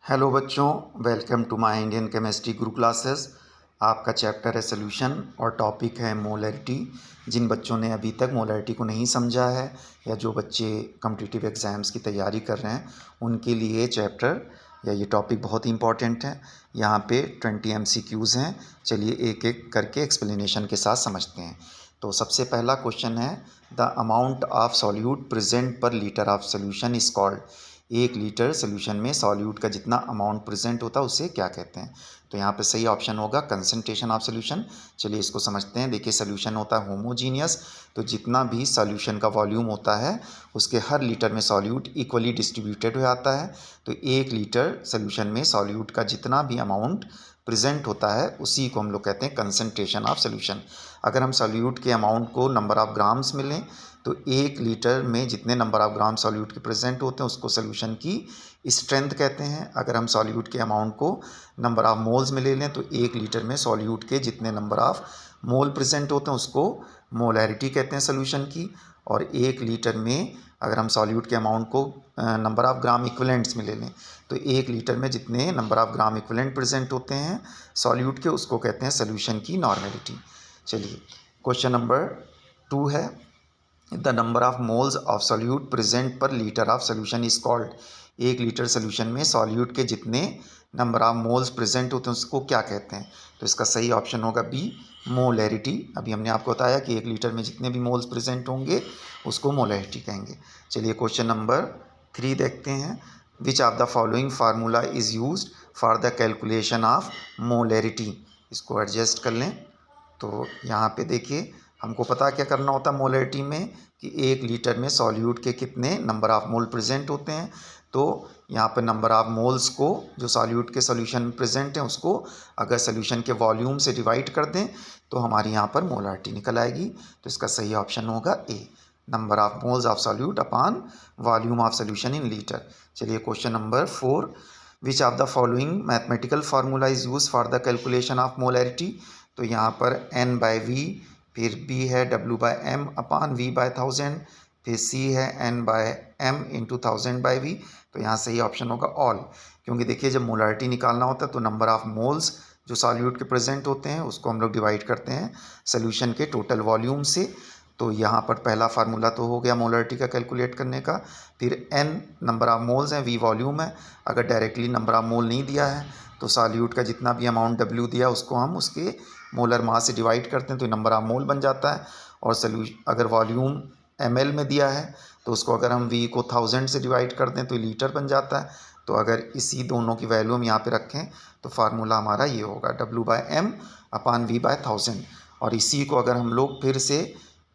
Hello बच्चों, welcome to my Indian chemistry guru classes. आपका chapter है सोल्यूशन और टॉपिक है मोलैरिटी। जिन बच्चों ने अभी तक मोलैरिटी को नहीं समझा है या जो बच्चे कॉम्पिटिटिव एग्ज़ाम्स की तैयारी कर रहे हैं उनके लिए ये चैप्टर या ये टॉपिक बहुत ही इंपॉर्टेंट है। यहाँ पे 20 MCQs हैं। चलिए एक एक करके एक्सप्लेनेशन के साथ समझते हैं। तो सबसे पहला क्वेश्चन है, the amount of solute present per litre of solution is called. 1 litre solution में सॉल्यूट का जितना अमाउंट प्रेजेंट होता है उसे क्या कहते हैं। तो यहाँ पे सही ऑप्शन होगा कंसंट्रेशन ऑफ सोल्यूशन। चलिए इसको समझते हैं। देखिए सोल्यूशन होता है होमोजीनियस, तो जितना भी सोल्यूशन का वॉल्यूम होता है उसके हर लीटर में सॉल्यूट इक्वली डिस्ट्रीब्यूटेड हो जाता है। तो 1 लीटर सोल्यूशन में सॉल्यूट का जितना भी अमाउंट प्रेजेंट होता है उसी को हम लोग कहते हैं कंसंट्रेशन ऑफ सोल्यूशन। अगर हम सॉल्यूट के अमाउंट को नंबर ऑफ ग्राम्स में लें तो 1 लीटर में जितने नंबर ऑफ ग्राम सॉल्यूट के प्रेजेंट होते हैं उसको सोल्यूशन की स्ट्रेंथ कहते हैं। अगर हम सॉल्यूट के अमाउंट को नंबर ऑफ मोल्स में ले लें तो 1 लीटर में सॉल्यूट के जितने नंबर ऑफ मोल प्रेजेंट होते हैं उसको मोलैरिटी कहते हैं सोल्यूशन की। और 1 लीटर में अगर हम सॉल्यूट के अमाउंट को नंबर ऑफ ग्राम इक्विवेलेंट्स में ले लें तो 1 लीटर में जितने number of gram equivalent present होते हैं सॉल्यूट के उसको कहते हैं सोल्यूशन की नॉर्मेलिटी। चलिए क्वेश्चन नंबर 2 है, the number of moles of solute present per litre of solution is called. 1 litre solution में सॉल्यूट के जितने नंबर ऑफ मोल्स प्रेजेंट होते हैं उसको क्या कहते हैं। तो इसका सही ऑप्शन होगा बी, मोलैरिटी। अभी हमने आपको बताया कि 1 लीटर में जितने भी मोल्स प्रेजेंट होंगे उसको मोलैरिटी कहेंगे। चलिए क्वेश्चन नंबर 3 देखते हैं, विच of the following formula is use for the calculation of molarity. इसको एडजस्ट कर लें। तो यहाँ पे देखिए हमको पता क्या करना होता है मोलैरिटी में कि 1 लीटर में सॉल्यूट के कितने नंबर ऑफ मोल प्रेजेंट होते हैं। तो यहाँ पर नंबर ऑफ मोल्स को जो सॉल्यूट के सॉल्यूशन में प्रेजेंट हैं उसको अगर सॉल्यूशन के वॉल्यूम से डिवाइड कर दें तो हमारी यहाँ पर मोलैरिटी निकल आएगी। तो इसका सही ऑप्शन होगा A, number of moles of solute upon volume of solution in litre. चलिए question number 4, which of the following mathematical formula is use for the calculation of molarity. तो यहाँ पर N/V, फिर B है W/M अपॉन V/1000, फिर C है N/M into 1000/V। तो यहाँ सही ऑप्शन होगा ऑल, क्योंकि देखिए जब मोलैरिटी निकालना होता है तो नंबर ऑफ मोल्स जो सॉल्यूट के प्रेजेंट होते हैं उसको हम लोग डिवाइड करते हैं सोल्यूशन के टोटल वॉल्यूम से। तो यहाँ पर पहला फार्मूला तो हो गया मोलैरिटी का कैलकुलेट करने का। फिर N नंबर ऑफ मोल्स हैं, V वॉल्यूम है। अगर डायरेक्टली नंबर ऑफ मोल नहीं दिया है तो सॉल्यूट का जितना भी अमाउंट W दिया उसको हम उसके मोलर मास से डिवाइड करते हैं तो नंबर ऑफ मोल बन जाता है। और अगर वॉल्यूम ml में दिया है तो उसको अगर हम V को 1000 से डिवाइड कर दें तो लीटर बन जाता है। तो अगर इसी दोनों की वैल्यू हम यहाँ पे रखें तो फार्मूला हमारा ये होगा W/M अपॉन V/1000। और इसी को अगर हम लोग फिर से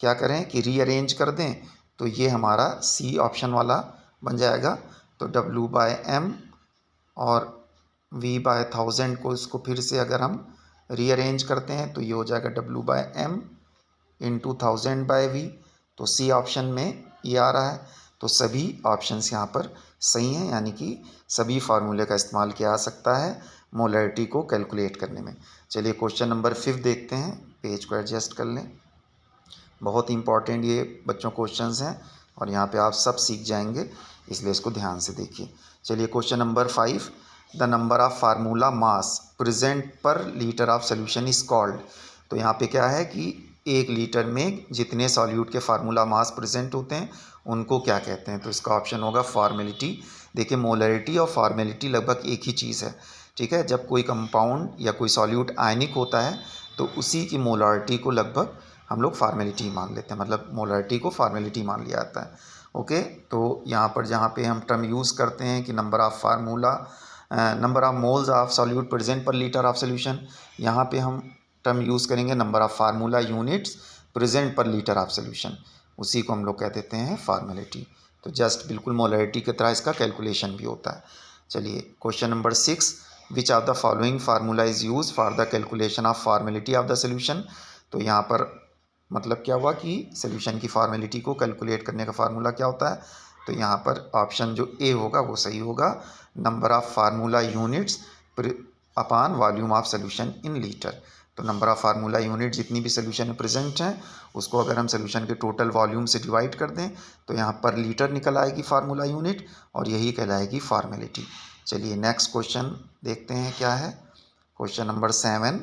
क्या करें कि रीअरेंज कर दें तो ये हमारा C ऑप्शन वाला बन जाएगा। तो W/M और V/1000 को इसको फिर से अगर हम रीअरेंज करते हैं तो ये हो जाएगा W/M इंटू 1000/V। तो C ऑप्शन में ये आ रहा है। तो सभी ऑप्शंस यहाँ पर सही हैं, यानी कि सभी फार्मूले का इस्तेमाल किया जा सकता है मोलैरिटी को कैलकुलेट करने में। चलिए क्वेश्चन नंबर 5 देखते हैं, पेज को एडजस्ट कर लें। बहुत इंपॉर्टेंट ये बच्चों क्वेश्चंस हैं और यहाँ पे आप सब सीख जाएंगे, इसलिए इसको ध्यान से देखिए। चलिए question number 5, the number of formula mass present per litre of solution is called. तो यहाँ पे क्या है कि 1 लीटर में जितने सॉल्यूट के फार्मूला मास प्रेजेंट होते हैं उनको क्या कहते हैं। तो इसका ऑप्शन होगा फॉर्मेलिटी। देखिए मोलैरिटी और फॉर्मेलिटी लगभग एक ही चीज़ है, ठीक है। जब कोई कंपाउंड या कोई सॉल्यूट आयनिक होता है तो उसी की मोलैरिटी को लगभग हम लोग फार्मेलिटी मान लेते हैं, मतलब मोलैरिटी को फार्मेलिटी मान लिया जाता है। ओके, तो यहाँ पर जहाँ पे हम टर्म यूज़ करते हैं कि number of moles of solute present per litre of solution, यहाँ पे हम टर्म यूज़ करेंगे number of formula units present per litre of solution, उसी को हम लोग कह देते हैं फार्मेलिटी। तो जस्ट बिल्कुल मोलैरिटी की तरह इसका कैलकुलेशन भी होता है। चलिए question number 6, which of the following formula is use for the calculation of formality of the solution. तो यहाँ पर मतलब क्या हुआ कि सोल्यूशन की फार्मेलिटी को कैलकुलेट करने का फार्मूला क्या होता है। तो यहाँ पर ऑप्शन जो ए होगा वो सही होगा, number of formula units upon volume of solution in litre. तो नंबर ऑफ फार्मूला यूनिट जितनी भी सोल्यूशन में प्रेजेंट हैं उसको अगर हम सोल्यूशन के टोटल वॉल्यूम से डिवाइड कर दें तो यहाँ पर लीटर निकल आएगी फार्मूला यूनिट और यही कहलाएगी फार्मेलिटी। चलिए नेक्स्ट क्वेश्चन देखते हैं क्या है। क्वेश्चन नंबर 7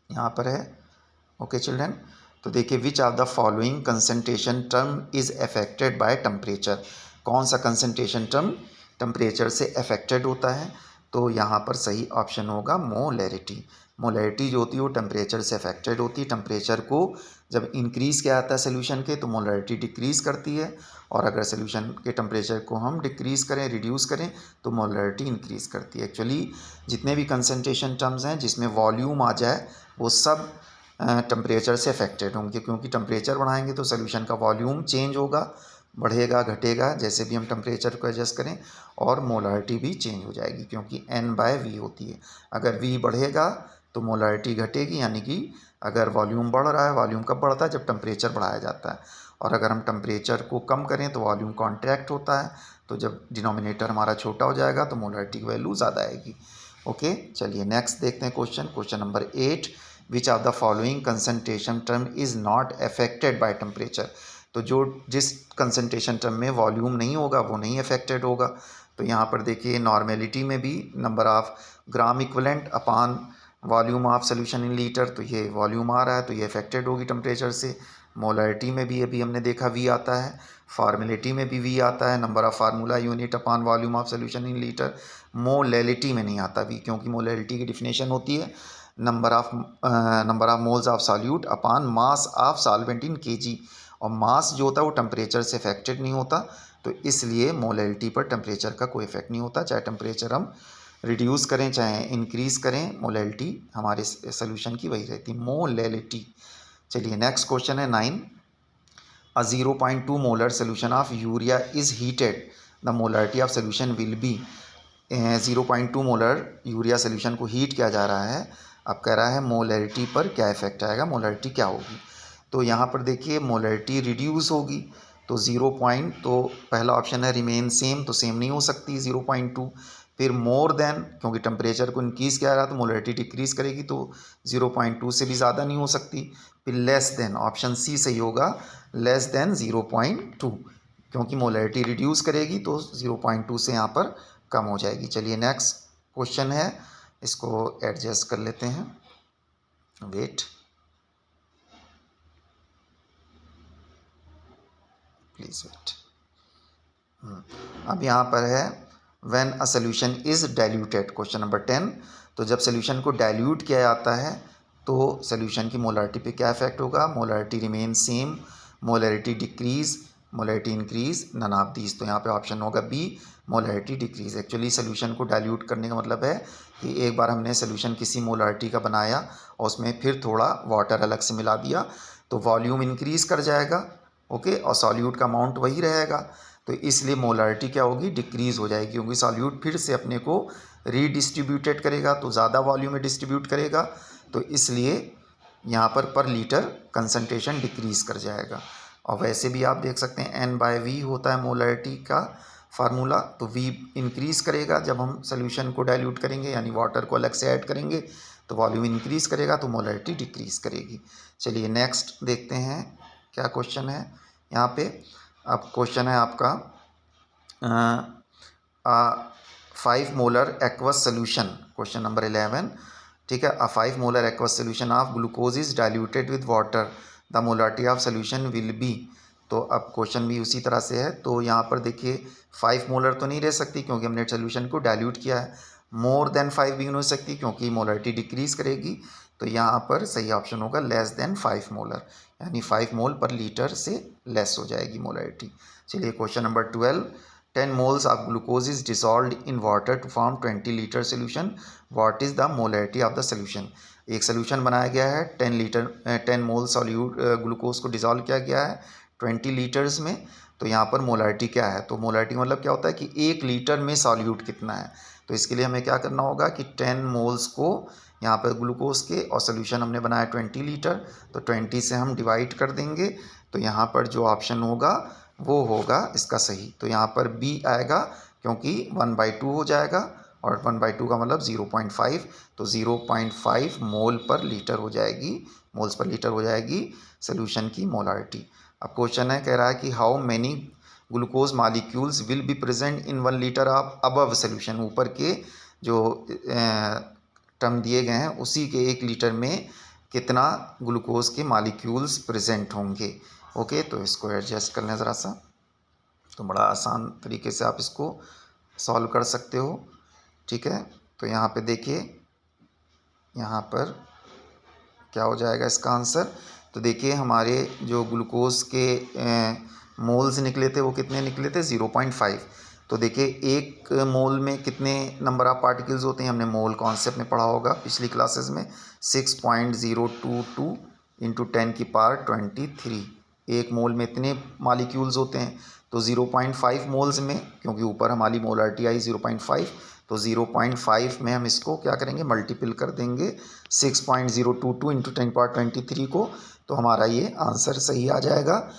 यहाँ पर है। ओके चिल्ड्रन, तो देखिए विच of the following concentration term is affected by temperature. कौन सा कंसंट्रेशन टर्म टेम्परेचर से अफेक्टेड होता है? तो यहाँ पर सही ऑप्शन होगा मोलैरिटी। मोलैरिटी जो होती है वो टेम्परेचर से अफेक्टेड होती है। टेम्परेचर को जब इंक्रीज़ किया जाता है सोल्यूशन के तो मोलैरिटी डिक्रीज़ करती है, और अगर सोल्यूशन के टेम्परेचर को हम डिक्रीज़ करें, रिड्यूस करें, तो मोलैरिटी इंक्रीज़ करती है। एक्चुअली जितने भी कंसंट्रेशन टर्म्स हैं जिसमें वॉल्यूम आ जाए वो सब टेम्परेचर से अफेक्टेड होंगे, क्योंकि टेम्परेचर बढ़ाएंगे तो सोल्यूशन का वॉल्यूम चेंज होगा, बढ़ेगा घटेगा जैसे भी हम टेम्परेचर को एडजस्ट करें, और मोलारिटी भी चेंज हो जाएगी क्योंकि N/V होती है। अगर V बढ़ेगा तो मोलारिटी घटेगी, यानी कि अगर वॉल्यूम बढ़ रहा है, वॉल्यूम कब बढ़ता है? जब टेम्परेचर बढ़ाया जाता है, और अगर हम टेम्परेचर को कम करें तो वॉल्यूम कॉन्ट्रैक्ट होता है, तो जब डिनोमिनेटर हमारा छोटा हो जाएगा तो मोलारिटी की वैल्यू ज़्यादा आएगी। ओके चलिए नेक्स्ट देखते हैं question number 8, which of the following concentration term is not affected by temperature. तो जो जिस कंसंट्रेशन टर्म में वॉल्यूम नहीं होगा वो नहीं अफेक्टेड होगा। तो यहाँ पर देखिए नॉर्मेलिटी में भी number of gram equivalent upon volume of solution in litre, तो ये वॉल्यूम आ रहा है तो ये अफेक्टेड होगी टेम्परेचर से। मोलैरिटी में भी अभी हमने देखा वी आता है, फॉर्मेलिटी में भी वी आता है, number of formula unit upon volume of solution in litre. Molality में नहीं आता वी, क्योंकि मोलैलिटी की डिफिनेशन होती है number of moles of solute upon mass of solvent in KG, और मास जो होता है वो टेम्परेचर से अफेक्टेड नहीं होता, तो इसलिए मोलैलिटी पर टेम्परेचर का कोई इफेक्ट नहीं होता। चाहे टेम्परेचर हम रिड्यूस करें चाहे इंक्रीज़ करें, मोलैलिटी हमारे सोल्यूशन की वही रहती, मोलैलिटी। चलिए नेक्स्ट क्वेश्चन है 9, a 0.2 molar solution of urea is heated, the molarity of solution will be। 0.2 molar urea solution को हीट किया जा रहा है। अब कह रहा है मोलैरिटी पर क्या इफेक्ट आएगा, मोलैरिटी क्या होगी। तो यहाँ पर देखिए मोलैरिटी रिड्यूस होगी, तो 0. तो पहला ऑप्शन है रिमेन सेम, तो सेम नहीं हो सकती 0.2। फिर मोर देन, क्योंकि टेम्परेचर को इंक्रीज़ किया रहा तो मोलैरिटी डिक्रीज़ करेगी, तो 0.2 से भी ज़्यादा नहीं हो सकती। फिर लेस देन, ऑप्शन सी सही होगा, लेस देन 0.2, क्योंकि मोलैरिटी रिड्यूस करेगी तो 0.2 से यहाँ पर कम हो जाएगी। चलिए नेक्स्ट क्वेश्चन है, इसको एडजस्ट कर लेते हैं, वेट प्लीज़ वेट। अब यहाँ पर है when a solution is diluted, question number 10। तो जब सोल्यूशन को डाइल्यूट किया जाता है तो सोल्यूशन की मोलारिटी पे क्या इफेक्ट होगा, molarity remain same, molarity decrease, molarity increase, none of these. तो यहाँ पे ऑप्शन होगा B, molarity decrease. Actually solution को डाइल्यूट करने का मतलब है कि एक बार हमने सोल्यूशन किसी मोलारिटी का बनाया और उसमें फिर थोड़ा वाटर अलग से मिला दिया तो वॉल्यूम इंक्रीज़ कर जाएगा, ओके, और सॉल्यूट का अमाउंट वही रहेगा, तो इसलिए मोलारिटी क्या होगी, डिक्रीज़ हो जाएगी, क्योंकि सॉल्यूट फिर से अपने को रीडिस्ट्रीब्यूटेड करेगा तो ज़्यादा वॉल्यूम में डिस्ट्रीब्यूट करेगा, तो इसलिए यहाँ पर लीटर कंसंट्रेशन डिक्रीज़ कर जाएगा। और वैसे भी आप देख सकते हैं N/V होता है मोलारिटी का फार्मूला, तो V इंक्रीज़ करेगा जब हम सोल्यूशन को डाइल्यूट करेंगे, यानी वाटर को अलग से ऐड करेंगे तो वॉल्यूम इंक्रीज़ करेगा तो मोलारिटी डिक्रीज़ करेगी। चलिए नेक्स्ट देखते हैं क्या क्वेश्चन है यहाँ पे। अब क्वेश्चन है आपका 5 molar aqueous solution, question number 11, ठीक है। अ 5 molar aqueous solution of glucose is diluted with water, the molarity of solution will be. तो अब क्वेश्चन भी उसी तरह से है, तो यहाँ पर देखिए 5 मोलर तो नहीं रह सकती क्योंकि हमने सोल्यूशन को डाइल्यूट किया है, मोर देन 5 भी नहीं हो सकती क्योंकि मोलारिटी डिक्रीज़ करेगी, तो यहाँ पर सही ऑप्शन होगा लेस देन 5 मोलर, यानी 5 मोल पर लीटर से लेस हो जाएगी मोलारिटी। चलिए question number 12, 10 moles of glucose is dissolved in water to form 20 liter solution, what is the molarity of the solution। एक सोल्यूशन बनाया गया है 10 मोल सॉल्यूट ग्लूकोज को डिज़ोल्व किया गया है 20 लीटर्स में, तो यहाँ पर मोलारिटी क्या है, तो मोलारिटी मतलब क्या होता है कि 1 लीटर में सॉल्यूट कितना है। तो इसके लिए हमें क्या करना होगा कि 10 मोल्स को यहाँ पर ग्लूकोज के, और सोल्यूशन हमने बनाया 20 लीटर, तो 20 से हम डिवाइड कर देंगे, तो यहाँ पर जो ऑप्शन होगा वो होगा इसका सही। तो यहाँ पर बी आएगा क्योंकि 1/2 हो जाएगा, और 1/2 का मतलब 0.5, तो 0.5 मोल पर लीटर हो जाएगी, मोल्स पर लीटर हो जाएगी सोल्यूशन की मोलारिटी। अब क्वेश्चन है, कह रहा है कि how many glucose molecules will be present in 1 litre of above solution. ऊपर के जो टर्म दिए गए हैं उसी के 1 लीटर में कितना ग्लूकोज के मालिक्यूल्स प्रेजेंट होंगे। ओके, तो इसको एडजस्ट कर लें ज़रा सा, तो बड़ा आसान तरीके से आप इसको सॉल्व कर सकते हो। ठीक है, तो यहाँ पे देखिए, यहाँ पर क्या हो जाएगा इसका आंसर। तो देखिए हमारे जो ग्लूकोज के मोल्स निकले थे वो कितने निकले थे, 0.5। तो देखिए एक मोल में कितने नंबर ऑफ पार्टिकल्स होते हैं, हमने मोल कॉन्सेप्ट में पढ़ा होगा पिछली क्लासेस में, 6.022 इंटू 10⁻23। एक मोल में इतने मालिक्यूल्स होते हैं। तो 0.5 मोल्स में, क्योंकि ऊपर हमारी मोलारिटी आई 0.5, तो 0.5 में हम इसको क्या करेंगे, मल्टीपल कर देंगे 6.022 इंटू 10⁻23 को, तो हमारा ये आंसर सही आ जाएगा।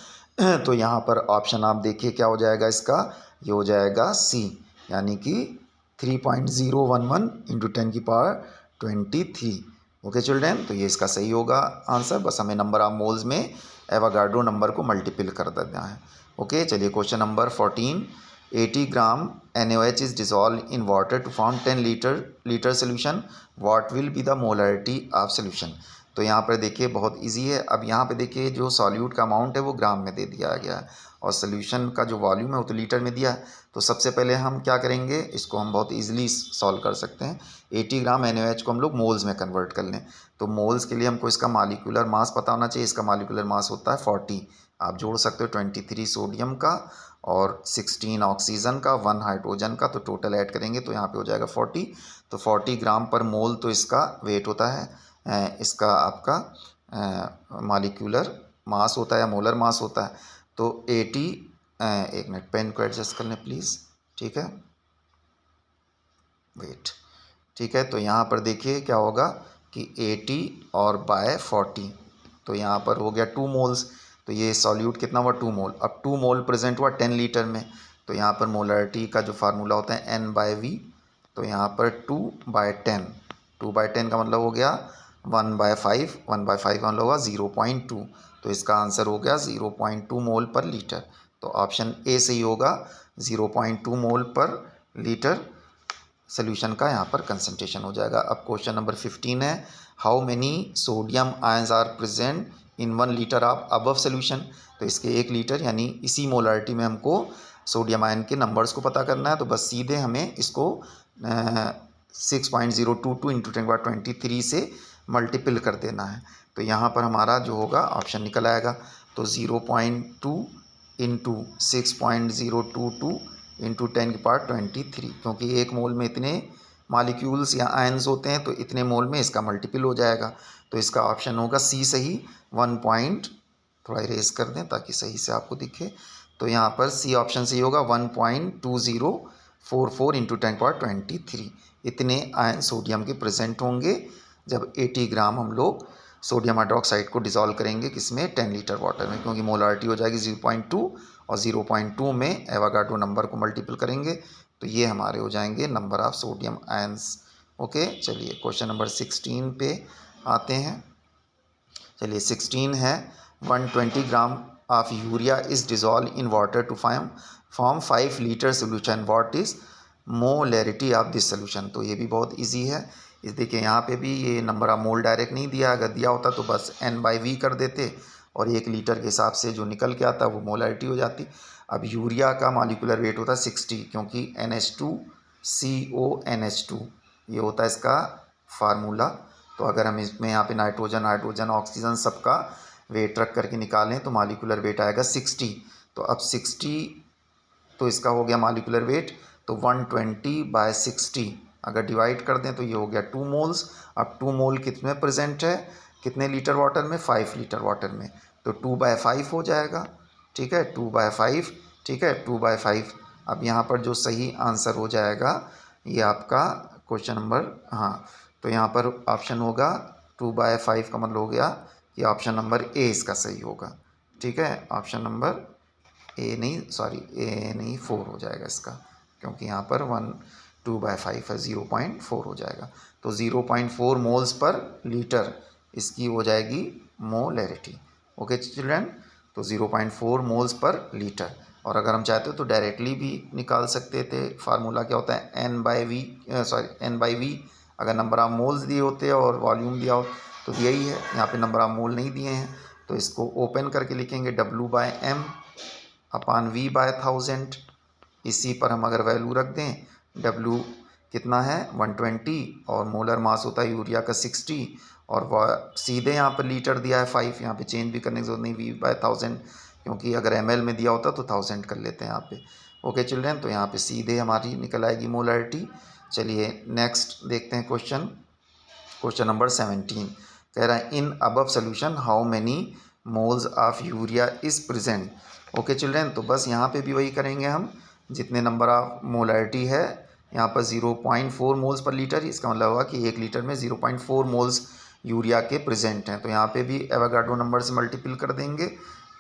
तो यहाँ पर ऑप्शन आप देखिए क्या हो जाएगा इसका, ये हो जाएगा सी, यानी कि 3.011 इंटू 10⁻23। ओके चिल्ड्रेन, तो ये इसका सही होगा आंसर। बस हमें नंबर ऑफ मोल्स में एवोगाड्रो नंबर को मल्टीपल कर देना है। ओके, चलिए question number 14। 80 gram NaOH is dissolved in water to form 10 liter solution. What will be the molarity of solution? तो यहाँ पर देखिए बहुत इजी है। अब यहाँ पे देखिए जो सॉल्यूट का अमाउंट है वो ग्राम में दे दिया गया है और सोल्यूशन का जो वॉल्यूम है वो तो लीटर में दिया है। तो सबसे पहले हम क्या करेंगे, इसको हम बहुत इजीली सॉल्व कर सकते हैं। 80 ग्राम NaOH को हम लोग मोल्स में कन्वर्ट कर लें। तो मोल्स के लिए हमको इसका मालिकुलर मास पता होना चाहिए। इसका मालिकुलर मास होता है 40। आप जोड़ सकते हो 23 सोडियम का और 16 ऑक्सीजन का, 1 हाइड्रोजन का, तो टोटल ऐड करेंगे तो यहाँ पे हो जाएगा 40। तो 40 ग्राम पर मोल तो इसका वेट होता है, इसका आपका मालिक्यूलर मास होता है या मोलर मास होता है। तो 80, एक मिनट पेन को एडजस्ट कर लें प्लीज़। ठीक है, वेट, ठीक है। तो यहाँ पर देखिए क्या होगा कि 80 और बाय 40, तो यहाँ पर हो गया 2 मोल्स। तो ये सॉल्यूट कितना हुआ, 2 मोल। अब 2 मोल प्रेजेंट हुआ 10 लीटर में, तो यहाँ पर मोलरिटी का जो फार्मूला होता है N/V। तो यहाँ पर 2/10, 2/10 का मतलब हो गया 1/5, 1/5 का मतलब होगा 0.2। तो इसका आंसर हो गया 0.2 मोल पर लीटर। तो ऑप्शन ए सही होगा, 0.2 मोल पर लीटर सोल्यूशन का यहाँ पर कंसंट्रेशन हो जाएगा। अब क्वेश्चन नंबर 15 है, how many sodium ions are present in 1 litre of above solution. तो इसके 1 लीटर यानी इसी मोलारिटी में हमको सोडियम आयन के नंबर्स को पता करना है। तो बस सीधे हमें इसको 6.022 इंटू 10⁻23 से मल्टीपल कर देना है। तो यहाँ पर हमारा जो होगा ऑप्शन निकल आएगा। तो 0.2 इंटू 6.022 इंटू 10⁻23, क्योंकि एक मोल में इतने मालिक्यूल्स या आयंस होते हैं तो इतने मोल में इसका मल्टीपल हो जाएगा। तो इसका ऑप्शन होगा सी सही। 1 पॉइंट थोड़ा इरेज कर दें ताकि सही से आपको दिखे। तो यहाँ पर सी ऑप्शन सही होगा, 1.2044 इंटू 10⁻23 इतने आयन सोडियम के प्रेजेंट होंगे जब 80 ग्राम हम लोग सोडियम हाइड्रोक्साइड को डिसॉल्व करेंगे किसमें, 10 लीटर वाटर में, क्योंकि मोलारिटी हो जाएगी 0.2 और 0.2 में एवोगाड्रो नंबर को मल्टीपल करेंगे तो ये हमारे हो जाएंगे number of sodium ions. Okay, चलिए क्वेश्चन नंबर 16 पे आते हैं। चलिए 16 है, 120 gram of urea is dissolve in water to form 5 litre solution, what is molarity of this solution. तो ये भी बहुत इजी है। इस देखिए यहाँ पे भी ये नंबर ऑफ मोल डायरेक्ट नहीं दिया, अगर दिया होता तो बस N/V कर देते और 1 लीटर के हिसाब से जो निकल के आता वो मोलरिटी हो जाती। अब यूरिया का मॉलिक्यूलर वेट होता है 60, क्योंकि NH2CONH2 ये होता है इसका फार्मूला। तो अगर हम इसमें यहाँ पे नाइट्रोजन, हाइड्रोजन, ऑक्सीजन सबका वेट रख करके निकालें तो मॉलिक्यूलर वेट आएगा 60। तो अब 60 तो इसका हो गया मॉलिक्यूलर वेट, तो 120/60 अगर डिवाइड कर दें तो ये हो गया 2 मोल्स। अब 2 मोल कितने प्रेजेंट है, कितने लीटर वाटर में, 5 लीटर वाटर में, तो 2/5 हो जाएगा। ठीक है, 2/5, ठीक है, 2/5। अब यहाँ पर जो सही आंसर हो जाएगा ये आपका क्वेश्चन नंबर, हाँ, तो यहाँ पर ऑप्शन होगा 2/5 का मतलब हो गया कि ऑप्शन नंबर ए इसका सही होगा। ठीक है, ऑप्शन नंबर ए नहीं, सॉरी ए नहीं, 4 हो जाएगा इसका, क्योंकि यहाँ पर 2/5 है, 0.4 हो जाएगा। तो 0.4 मोल्स पर लीटर इसकी हो जाएगी मोलरिटी। ओके चिल्ड्रन, तो 0.4 मोल्स पर लीटर। और अगर हम चाहते हो तो डायरेक्टली भी निकाल सकते थे। फार्मूला क्या होता है, N/V। अगर नंबर ऑफ मोल्स दिए होते हैं और वॉल्यूम दिया हो तो दिया ही है, यहाँ पे नंबर ऑफ मोल नहीं दिए हैं तो इसको ओपन करके लिखेंगे W/M अपान V/1000। इसी पर हम अगर वैल्यू रख दें, W कितना है 120 और मोलर मास होता है यूरिया का 60 और वह सीधे यहाँ पर लीटर दिया है 5, यहाँ पे चेंज भी करने की जरूरत नहीं, V/1000 क्योंकि अगर ml में दिया होता तो 1000 कर लेते हैं यहाँ पे। ओके चिल्ड्रन, तो यहाँ पे सीधे हमारी निकल आएगी मोलरिटी। चलिए नेक्स्ट देखते हैं क्वेश्चन नंबर 17 कह रहा है in above solution how many moles of urea is present. Okay children, तो बस यहाँ पे भी वही करेंगे हम, जितने नंबर ऑफ मोलरिटी है यहाँ पर 0.4 मोल्स पर लीटर, इसका मतलब होगा कि 1 लीटर में 0.4 मोल्स यूरिया के प्रेजेंट हैं। तो यहाँ पे भी एवोगाड्रो नंबर से मल्टीपल कर देंगे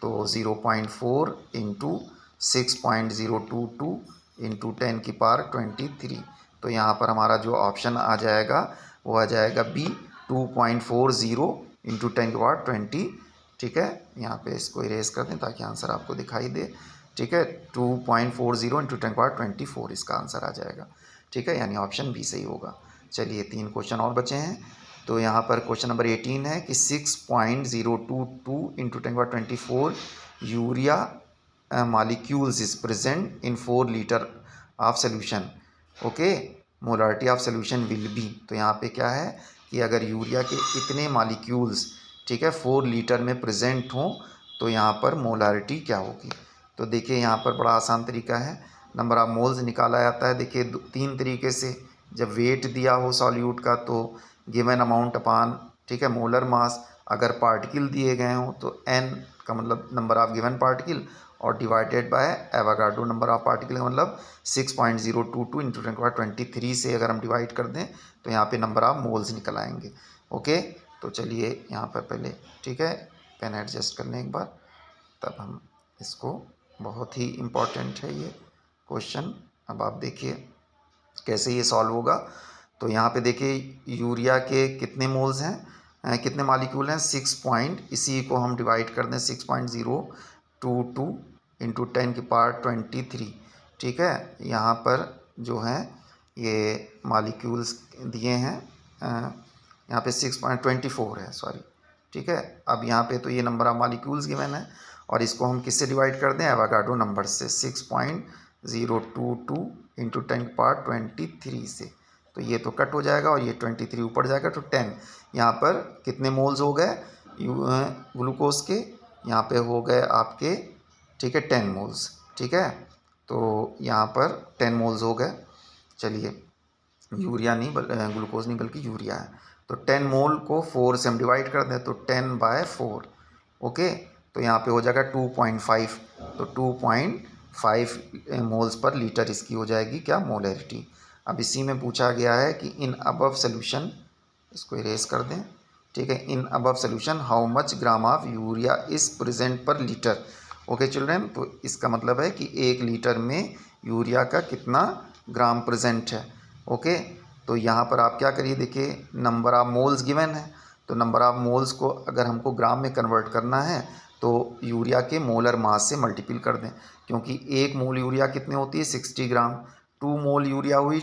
तो 0.4 इंटू 6.022 इंटू 10⁻23। तो यहाँ पर हमारा जो ऑप्शन आ जाएगा वो आ जाएगा बी 2.40 इंटू 10⁻20। ठीक है, यहाँ पे इसको इरेज कर दें ताकि आंसर आपको दिखाई दे। ठीक है, 2.40 इंटू 10⁻24 इसका आंसर आ जाएगा। ठीक है, यानी ऑप्शन बी सही होगा। चलिए 3 क्वेश्चन और बचे हैं। तो यहाँ पर क्वेश्चन नंबर 18 है कि 6.022 into 10⁻24 urea molecules is present in 4 litre of solution. Okay, molarity of solution will be, तो यहाँ पे क्या है कि अगर यूरिया के इतने मॉलिक्यूल्स ठीक है 4 लीटर में प्रेजेंट हों तो यहाँ पर मोलारिटी क्या होगी। तो देखिए यहाँ पर बड़ा आसान तरीका है, नंबर ऑफ मोल्स निकाला जाता है। देखिए 3 तरीके से, जब वेट दिया हो सॉल्यूट का तो गिवन अमाउंट अपान ठीक है मोलर मास, अगर पार्टिकल दिए गए हों तो n का मतलब नंबर ऑफ गिवन पार्टिकल और divided by Avogadro number of particle का मतलब 6.022 इंटू 10⁻23 से अगर हम डिवाइड कर दें तो यहाँ पे नंबर ऑफ मोल्स निकल आएंगे। ओके, तो चलिए यहाँ पर पहले ठीक है पेन एडजस्ट कर लें एक बार, तब हम इसको, बहुत ही इम्पॉर्टेंट है ये क्वेश्चन। अब आप देखिए कैसे ये सॉल्व होगा। तो यहाँ पे देखिए यूरिया के कितने मोल्स हैं, कितने मॉलिक्यूल हैं 6 पॉइंट, इसी को हम डिवाइड कर दें 6.022 इंटू 10⁻23। ठीक है, यहाँ पर जो है ये मॉलिक्यूल्स दिए हैं, यहाँ पे 6.24 है सॉरी। ठीक है, अब यहाँ पे तो ये नंबर ऑफ मॉलिक्यूल्स गिवन है और इसको हम किससे डिवाइड कर दें, एवोगाड्रो नंबर से 6.022 इंटू 10⁻23 से। तो ये तो कट हो जाएगा और ये 23 ऊपर जाएगा तो 10। यहाँ पर कितने मोल्स हो गए ग्लूकोज के, यहाँ पे हो गए आपके ठीक है 10 मोल्स। ठीक है, तो यहाँ पर 10 मोल्स हो गए। चलिए यूरिया नहीं ग्लूकोज नहीं बल्कि यूरिया है, तो 10 मोल को 4 से हम डिवाइड कर दें तो 10/4। ओके, तो यहाँ पे हो जाएगा 2.5, तो 2.5 मोल्स पर लीटर इसकी हो जाएगी क्या मोलरिटी। अब इसी में पूछा गया है कि इन अबव सोल्यूशन, इसको इरेज कर दें। ठीक है, in above solution how much gram of urea is present per litre. Okay children, तो इसका मतलब है कि 1 लीटर में यूरिया का कितना ग्राम प्रेजेंट है। ओके, तो यहाँ पर आप क्या करिए, देखिए नंबर ऑफ मोल्स गिवन है, तो नंबर ऑफ मोल्स को अगर हमको ग्राम में कन्वर्ट करना है तो यूरिया के मोलर मास से मल्टीपल कर दें, क्योंकि 1 मोल यूरिया कितने होती है 60 ग्राम, 2 मोल यूरिया हुई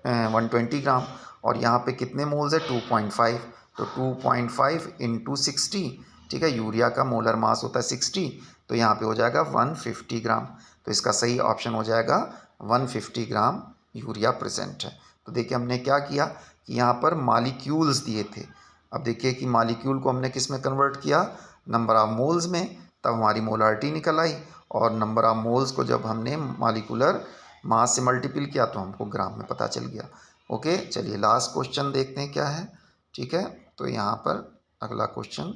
120 ग्राम और यहाँ पे कितने मोल्स है 2.5, तो 2.5 इंटू 60। ठीक है, यूरिया का मोलर मास होता है 60, तो यहाँ पे हो जाएगा 150 ग्राम। तो इसका सही ऑप्शन हो जाएगा 150 ग्राम यूरिया प्रेजेंट है। तो देखिए हमने क्या किया कि यहाँ पर मॉलिक्यूल्स दिए थे, अब देखिए कि मॉलिक्यूल को हमने किस में कन्वर्ट किया, नंबर ऑफ मोल्स में, तब हमारी मोलारिटी निकल आई और नंबर ऑफ मोल्स को जब हमने मॉलिक्यूलर मास से मल्टीपल किया तो हमको ग्राम में पता चल गया। ओके, चलिए लास्ट क्वेश्चन देखते हैं क्या है। ठीक है, तो यहाँ पर अगला क्वेश्चन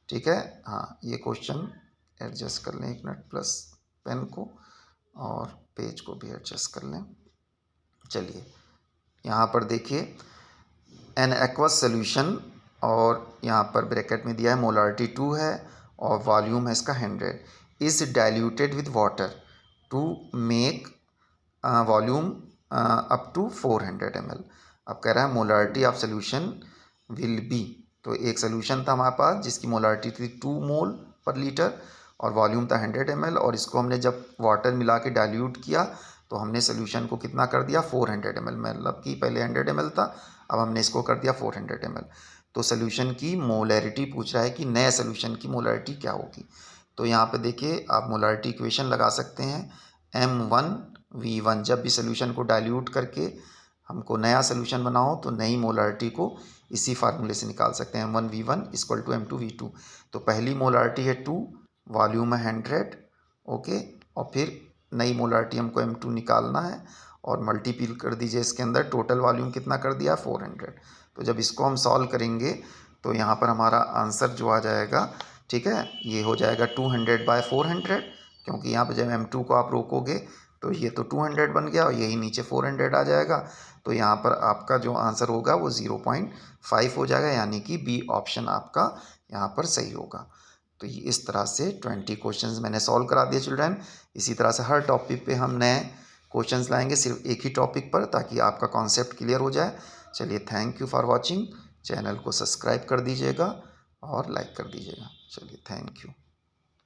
ठीक है, हाँ ये क्वेश्चन एडजस्ट कर लें 1 मिनट प्लस पेन को और पेज को भी एडजस्ट कर लें। चलिए यहाँ पर देखिए एन एक्वस सोल्यूशन और यहाँ पर ब्रैकेट में दिया है मोलारिटी 2 है और वॉल्यूम है इसका 100 is diluted with water to make volume up to 400 ml। अब कह रहा है molarity of solution will be, तो एक सोल्यूशन था हमारे पास जिसकी मोलारिटी थी 2 मोल पर लीटर और वॉल्यूम था 100 ml, और इसको हमने जब वाटर मिला के डाइल्यूट किया तो हमने सोल्यूशन को कितना कर दिया 400 ml, मतलब कि पहले 100 ml था, अब हमने इसको कर दिया 400 ml। तो सोल्यूशन की मोलैरिटी पूछ रहा है कि नए सोल्यूशन की मोलैरिटी क्या होगी। तो यहाँ पे देखिए आप मोलैरिटी इक्वेशन लगा सकते हैं, M1V1। जब भी सोल्यूशन को डाइल्यूट करके हमको नया सोल्यूशन बनाओ तो नई मोलैरिटी को इसी फार्मूले से निकाल सकते हैं, M1V1 इक्वल टू M2V2। तो पहली मोलैरिटी है 2, वॉल्यूम है 100, ओके, और फिर नई मोलैरिटी हमको M2 निकालना है और मल्टीपल कर दीजिए इसके अंदर, टोटल वॉल्यूम कितना कर दिया 400। तो जब इसको हम सॉल्व करेंगे तो यहाँ पर हमारा आंसर जो आ जाएगा, ठीक है, ये हो जाएगा 200/400, क्योंकि यहाँ पे जब M2 को आप रोकोगे तो ये तो 200 बन गया और यही नीचे 400 आ जाएगा। तो यहाँ पर आपका जो आंसर होगा वो 0.5 हो जाएगा, यानी कि बी ऑप्शन आपका यहाँ पर सही होगा। तो ये इस तरह से 20 क्वेश्चंस मैंने सॉल्व करा दिए चिल्ड्रन। इसी तरह से हर टॉपिक पे हम नए क्वेश्चंस लाएंगे, सिर्फ एक ही टॉपिक पर, ताकि आपका कॉन्सेप्ट क्लियर हो जाए। चलिए, thank you for watching. Channel को सब्सक्राइब कर दीजिएगा और लाइक कर दीजिएगा। चलिए, थैंक यू।